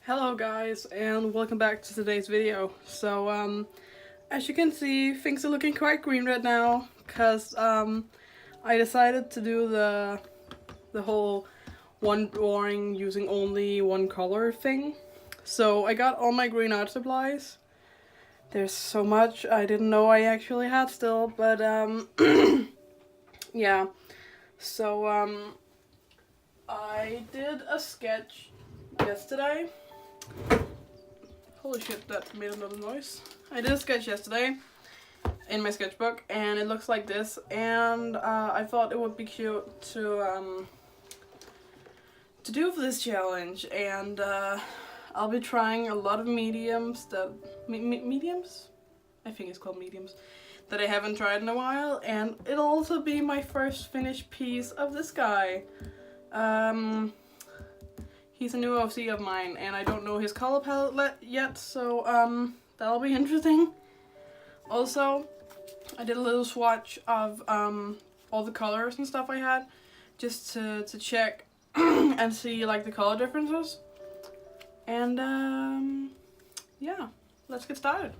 Hello guys, and welcome back to today's video. As you can see, things are looking quite green right now, cause I decided to do the whole one drawing using only one color thing. So I got all my green art supplies. There's so much I didn't know I actually had still, but yeah. So I did a sketch yesterday. Holy shit, that made another noise. I did a sketch yesterday in my sketchbook, and it looks like this. And I thought it would be cute to do for this challenge. And I'll be trying a lot of mediums that mediums. I think it's called mediums that I haven't tried in a while, and it'll also be my first finished piece of this guy. He's a new OC of mine, and I don't know his color palette yet, so that'll be interesting. Also, I did a little swatch of all the colors and stuff I had, just to check and see like the color differences. And yeah, let's get started.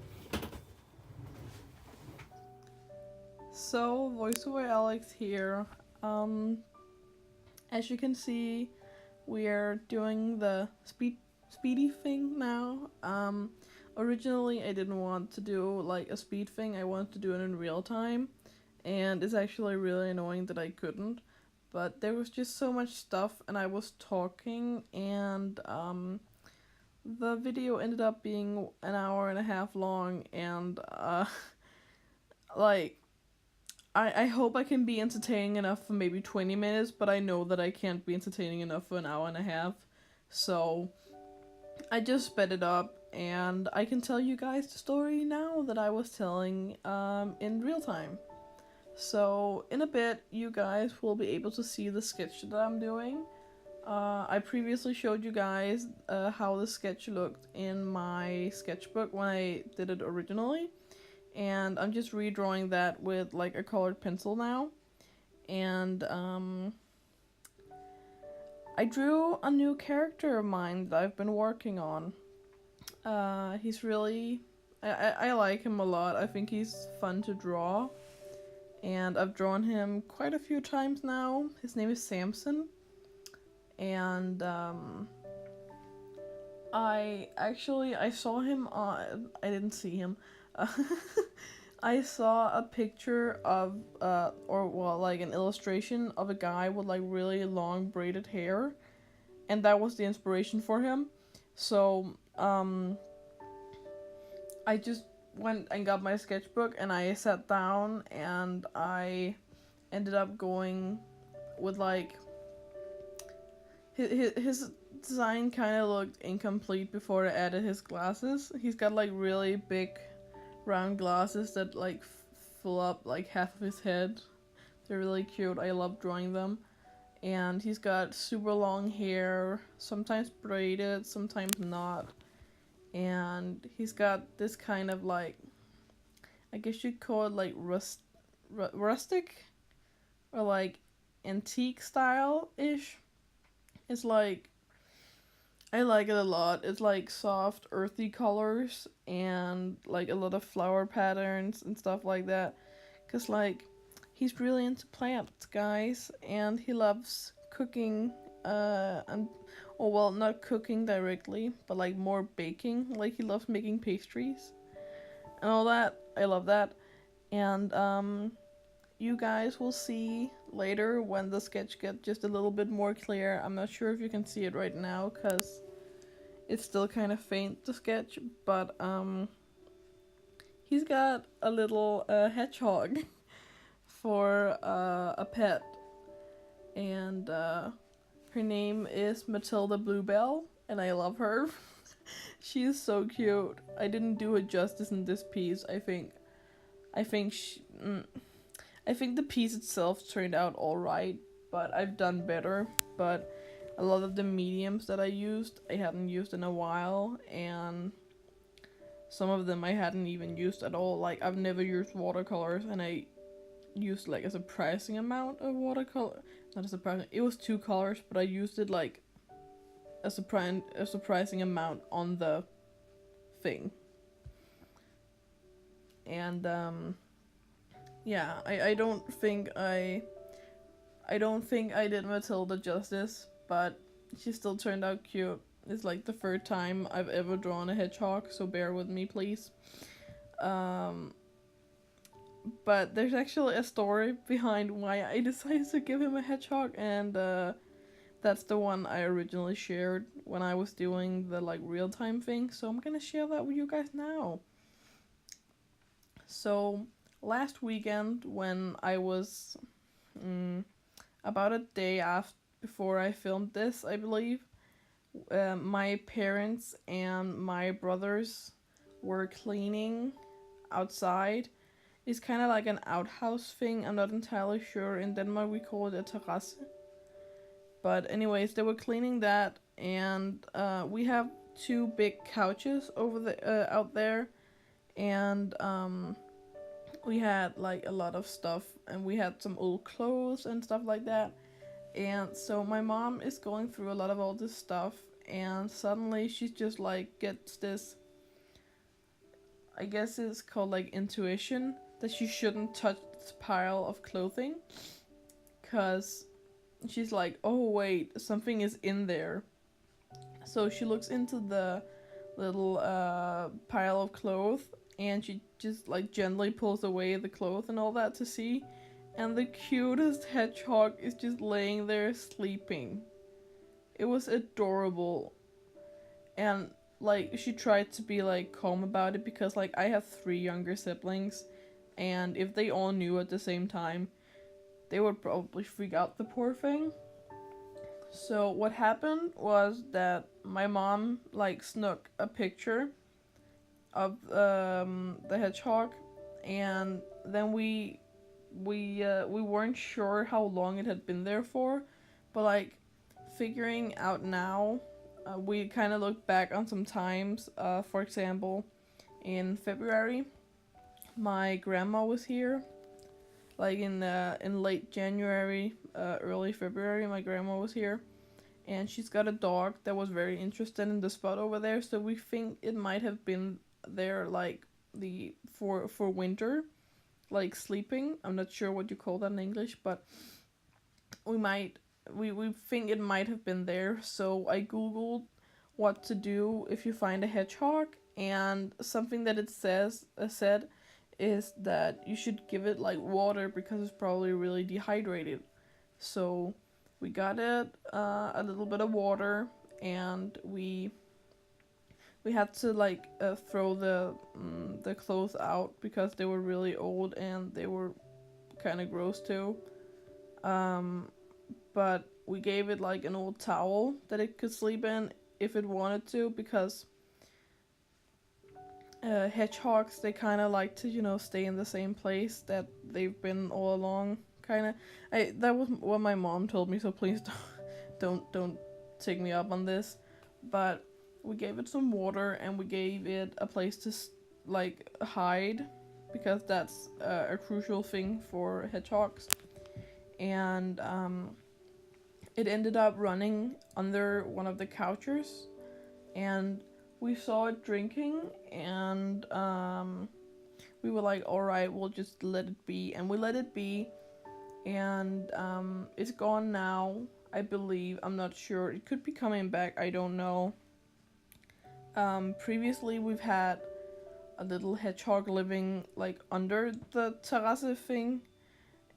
So, VoiceOver Alex here. As you can see, we're doing the speedy thing now. Originally I didn't want to do like a speed thing, I wanted to do it in real time, and it's actually really annoying that I couldn't, but there was just so much stuff and I was talking, and the video ended up being an hour and a half long, and like I hope I can be entertaining enough for maybe 20 minutes, but I know that I can't be entertaining enough for an hour and a half. So I just sped it up, and I can tell you guys the story now that I was telling in real time. So in a bit, you guys will be able to see the sketch that I'm doing. I previously showed you guys how the sketch looked in my sketchbook when I did it originally. And I'm just redrawing that with like a colored pencil now. And I drew a new character of mine that I've been working on. He's really, I like him a lot. I think he's fun to draw, and I've drawn him quite a few times now. His name is Samson, and I saw him on, I didn't see him. I saw a picture of, like an illustration of a guy with like really long braided hair, and that was the inspiration for him. So, I just went and got my sketchbook and I sat down, and I ended up going with like, his design kind of looked incomplete before I added his glasses. He's got like really big round glasses that like fill up like half of his head. They're really cute. I love drawing them. And he's got super long hair, sometimes braided, sometimes not. And he's got this kind of like, I guess you'd call it like rustic or like antique style-ish. It's like, I like it a lot. It's like soft, earthy colors and like a lot of flower patterns and stuff like that. Cause like, he's really into plants, guys, and he loves cooking. Not cooking directly, but like more baking. Like he loves making pastries and all that. I love that, and you guys will see later when the sketch gets just a little bit more clear. I'm not sure if you can see it right now, cause it's still kind of faint, the sketch, but he's got a little hedgehog for a pet, and her name is Matilda Bluebell, and I love her. She is so cute. I didn't do her justice in this piece. I think the piece itself turned out alright, but I've done better. But a lot of the mediums that I used, I hadn't used in a while, and some of them I hadn't even used at all. Like, I've never used watercolors, and I used like a surprising amount of watercolor. Not a surprising, it was 2 colors, but I used it like a surprising amount on the thing. And yeah, I don't think I did Matilda justice, but she still turned out cute. It's like the third time I've ever drawn a hedgehog, so bear with me, please. Um, but there's actually a story behind why I decided to give him a hedgehog, and that's the one I originally shared when I was doing the like real time thing. So I'm gonna share that with you guys now. So last weekend, when I was about a day after before I filmed this, I believe, my parents and my brothers were cleaning outside. It's kind of like an outhouse thing. I'm not entirely sure. In Denmark, we call it a terrasse. But anyways, they were cleaning that, and we have two big couches over the out there, and we had like a lot of stuff, and we had some old clothes and stuff like that. And so my mom is going through a lot of all this stuff, and suddenly she just like gets this, I guess it's called like intuition, that she shouldn't touch this pile of clothing, cause she's like, oh wait, something is in there. So she looks into the little pile of clothes, and she just like gently pulls away the clothes and all that to see, and the cutest hedgehog is just laying there sleeping. It was adorable. And like she tried to be like calm about it, because like I have 3 younger siblings, and if they all knew at the same time, they would probably freak out, the poor thing. So what happened was that my mom like snuck a picture of the hedgehog, and then we weren't sure how long it had been there for, but like figuring out now, we kind of look back on some times. For example, in February, my grandma was here. Like in late January, early February, my grandma was here, and she's got a dog that was very interested in the spot over there. So we think it might have been there like the for winter, like sleeping. I'm not sure what you call that in English, but we think it might have been there. So I googled what to do if you find a hedgehog, and something that it said is that you should give it like water, because it's probably really dehydrated. So we got it a little bit of water, and we had to like throw the clothes out, because they were really old and they were kind of gross too. But we gave it like an old towel that it could sleep in if it wanted to, because hedgehogs, they kind of like to, stay in the same place that they've been all along. Kind of, that was what my mom told me. So please don't take me up on this. But we gave it some water, and we gave it a place to like hide, because that's a crucial thing for hedgehogs. And it ended up running under one of the couches, and we saw it drinking, and we were like, all right, we'll just let it be. And we let it be, and it's gone now, I believe. I'm not sure, it could be coming back, I don't know. Previously we've had a little hedgehog living like under the terrace thing,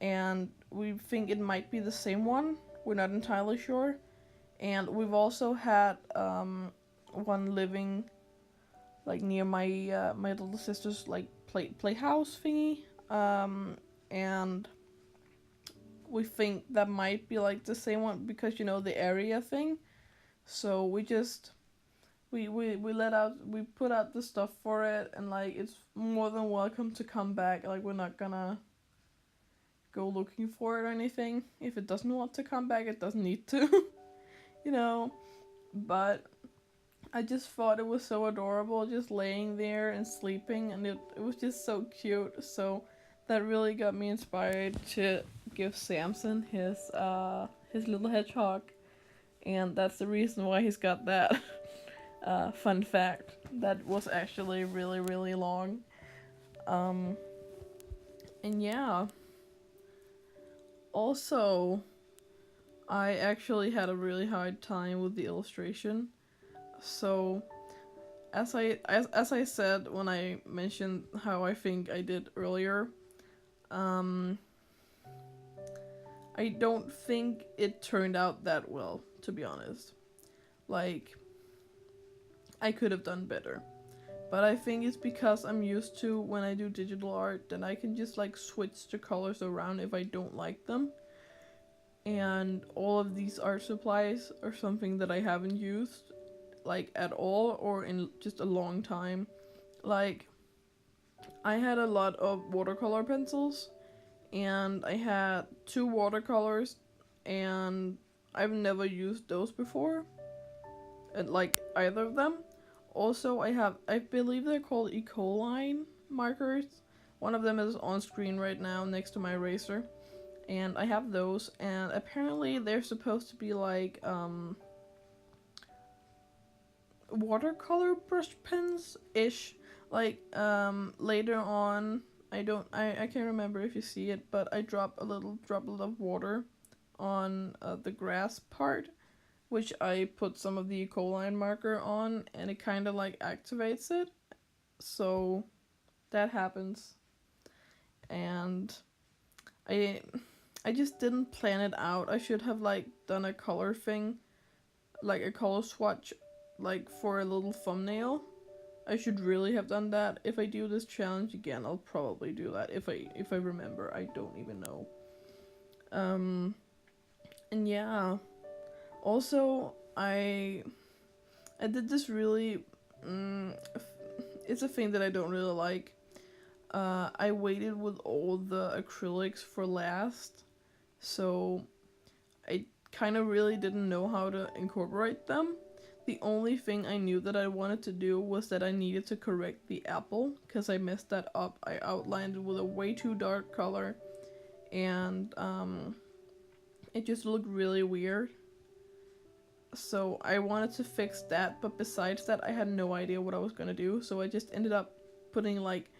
and we think it might be the same one. We're not entirely sure. And we've also had one living like near my my little sister's like playhouse thingy, and we think that might be like the same one, because the area thing. So we just we put out the stuff for it, and like it's more than welcome to come back. Like we're not gonna go looking for it or anything. If it doesn't want to come back, it doesn't need to. you know but I just thought it was so adorable, just laying there and sleeping, and it was just so cute. So that really got me inspired to give Samson his little hedgehog. and that's the reason why he's got that. Fun fact, that was actually really, really long. Um, and yeah, also, I actually had a really hard time with the illustration. So, as I said when I mentioned how I think I did earlier, um, I don't think it turned out that well, to be honest. Like, I could have done better. But I think it's because I'm used to when I do digital art that I can just like switch the colors around if I don't like them. And all of these art supplies are something that I haven't used like at all or in just a long time. Like, I had a lot of watercolor pencils and I had two watercolors and I've never used those before. And like either of them. Also, I believe they're called Ecoline markers. One of them is on screen right now next to my eraser. And I have those, and apparently they're supposed to be like, watercolor brush pens-ish. Like, later on, I can't remember if you see it, but I drop a little droplet of water on the grass part, which I put some of the Ecoline marker on, and it kind of like activates it. So that happens, and I I just didn't plan it out. I should have like done a color thing, like a color swatch, like for a little thumbnail. I should really have done that. If I do this challenge again, I'll probably do that if I remember. I don't even know. Um, and yeah. Also, I did this really. It's a thing that I don't really like. I waited with all the acrylics for last, so I kind of really didn't know how to incorporate them. The only thing I knew that I wanted to do was that I needed to correct the apple, because I messed that up. I outlined it with a way too dark color, and it just looked really weird. So I wanted to fix that, but besides that, I had no idea what I was gonna do, so I just ended up putting like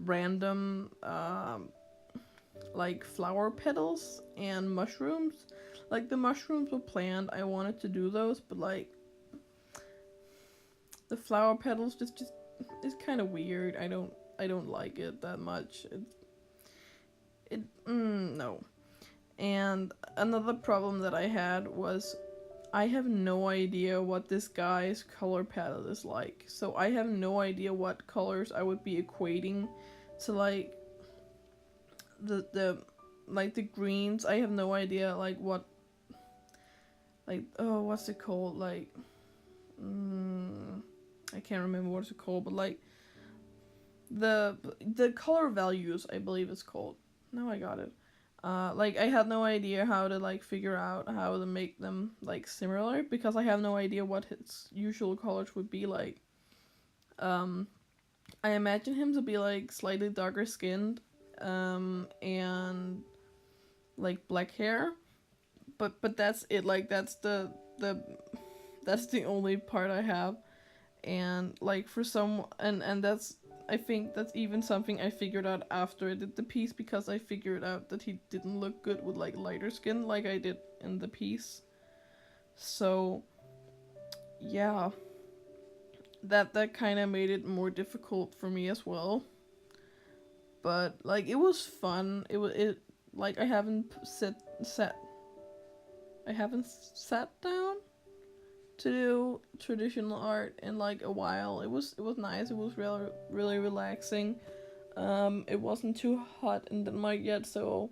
random like flower petals and mushrooms. Like, the mushrooms were planned, I wanted to do those, but like the flower petals just it's kind of weird. I don't like it that much. No. And another problem that I had was I have no idea what this guy's color palette is like. So I have no idea what colors I would be equating to, like the like the greens. I have no idea like what, like, oh, what's it called, like, I can't remember what it's called, but like the color values, I believe it's called. Now I got it. Like, I had no idea how to like figure out how to make them like similar, because I have no idea what his usual colors would be like. I imagine him to be like slightly darker skinned, and like black hair, but that's it. Like, that's the only part I have, and like for some, and that's, I think that's even something I figured out after I did the piece, because I figured out that he didn't look good with like lighter skin like I did in the piece. So yeah, that kind of made it more difficult for me as well. But like, it was fun. It like, I haven't sat down to do traditional art in like a while. It was nice. It was really really relaxing. It wasn't too hot in Denmark yet, so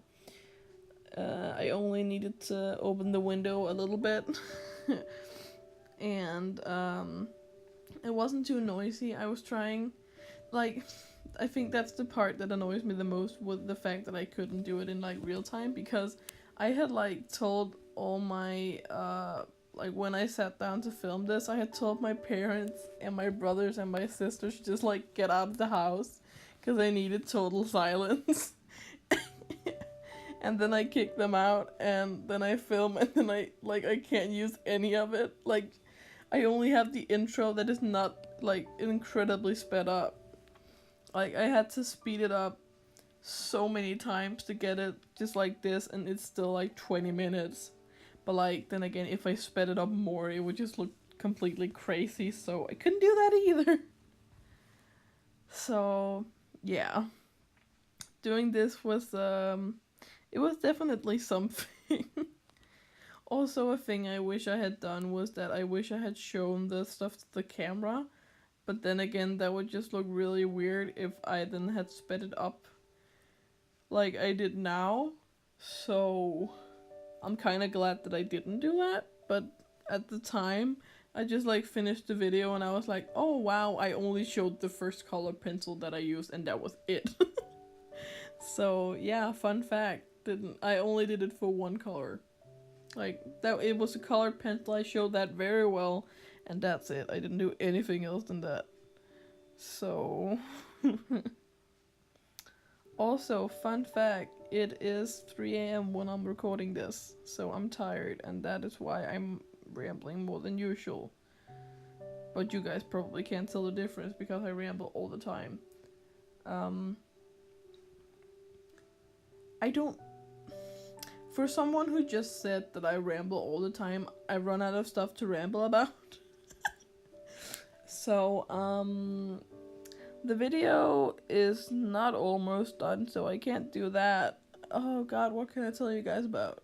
I only needed to open the window a little bit, and it wasn't too noisy. I was trying, like, I think that's the part that annoys me the most, with the fact that I couldn't do it in like real time, because I had like told all my like, when I sat down to film this, I had told my parents and my brothers and my sisters to just like get out of the house, because I needed total silence. and then I kick them out, and then I film, and then I can't use any of it. Like, I only have the intro that is not like incredibly sped up. Like, I had to speed it up so many times to get it just like this, and it's still like 20 minutes. But like, then again, if I sped it up more, it would just look completely crazy, so I couldn't do that either. So yeah, doing this was it was definitely something. Also, a thing I wish I had done was that I wish I had shown the stuff to the camera, but then again, that would just look really weird if I then had sped it up like I did now. So I'm kind of glad that I didn't do that, but at the time, I just like finished the video and I was like, oh wow, I only showed the first color pencil that I used and that was it. So yeah, fun fact, I only did it for one color. Like, that it was a colored pencil, I showed that very well, and that's it. I didn't do anything else than that. So also, fun fact, it is 3 a.m. when I'm recording this, so I'm tired, and that is why I'm rambling more than usual. But you guys probably can't tell the difference because I ramble all the time. I don't... For someone who just said that I ramble all the time, I run out of stuff to ramble about. So, the video is not almost done, so I can't do that. Oh god, what can I tell you guys about?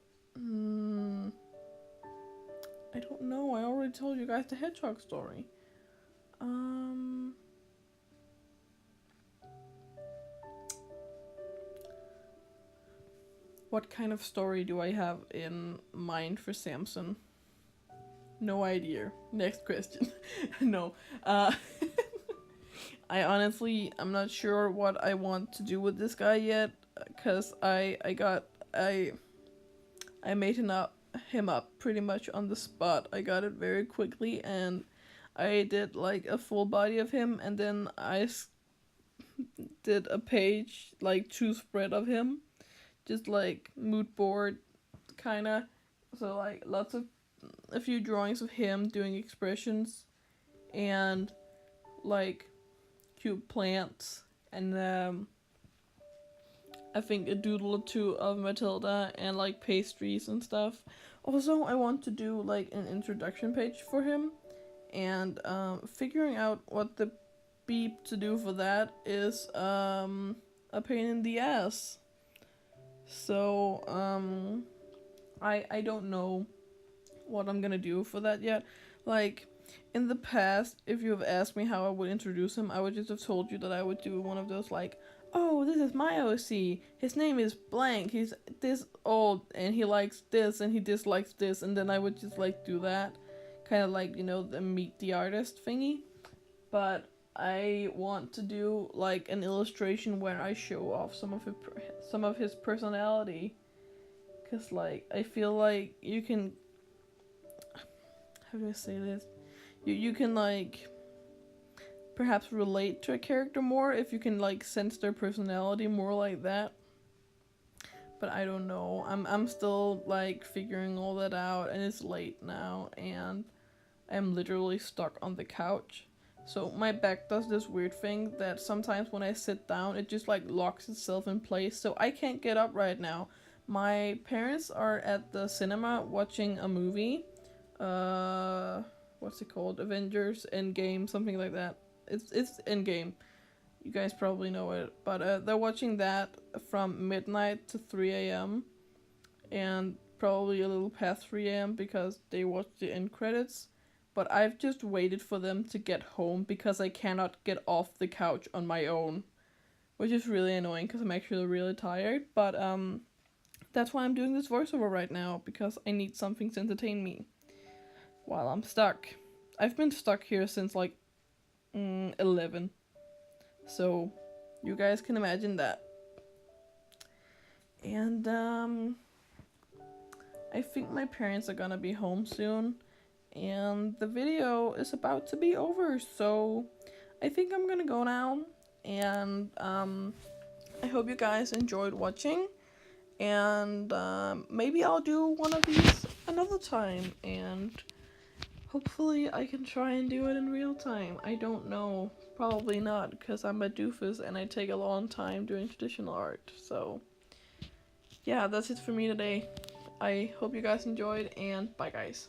I don't know, I already told you guys the hedgehog story. What kind of story do I have in mind for Samson? No idea. Next question. No. I honestly, I'm not sure what I want to do with this guy yet, cause I made him up pretty much on the spot. I got it very quickly, and I did like a full body of him, and then I did a page, like 2 spread of him, just like mood board, kinda. So like a few drawings of him doing expressions, and like cute plants, and I think a doodle or 2 of Matilda, and like pastries and stuff. Also, I want to do like an introduction page for him, and figuring out what the beep to do for that is a pain in the ass. So I don't know what I'm gonna do for that yet. Like, in the past, if you have asked me how I would introduce him, I would just have told you that I would do one of those like, oh, this is my OC, his name is blank, he's this old, and he likes this, and he dislikes this, and then I would just like do that. Kind of like, you know, the meet the artist thingy. But I want to do like an illustration where I show off some of his personality. Cause like, I feel like you can, how do I say this? You can like perhaps relate to a character more if you can like sense their personality more like that. But I don't know. I'm still like figuring all that out, and it's late now, and I'm literally stuck on the couch. So my back does this weird thing that sometimes when I sit down, it just like locks itself in place, so I can't get up right now. My parents are at the cinema watching a movie. What's it called? Avengers Endgame, something like that. It's Endgame. You guys probably know it. But they're watching that from midnight to 3 a.m. and probably a little past 3 a.m. because they watched the end credits. But I've just waited for them to get home because I cannot get off the couch on my own. Which is really annoying because I'm actually really tired. But that's why I'm doing this voiceover right now, because I need something to entertain me while I'm stuck. I've been stuck here since like 11. So you guys can imagine that. And I think my parents are gonna be home soon, and the video is about to be over, so I think I'm gonna go now. And I hope you guys enjoyed watching, And maybe I'll do one of these another time, and hopefully I can try and do it in real time. I don't know. Probably not, because I'm a doofus and I take a long time doing traditional art. So yeah, that's it for me today. I hope you guys enjoyed, and bye guys.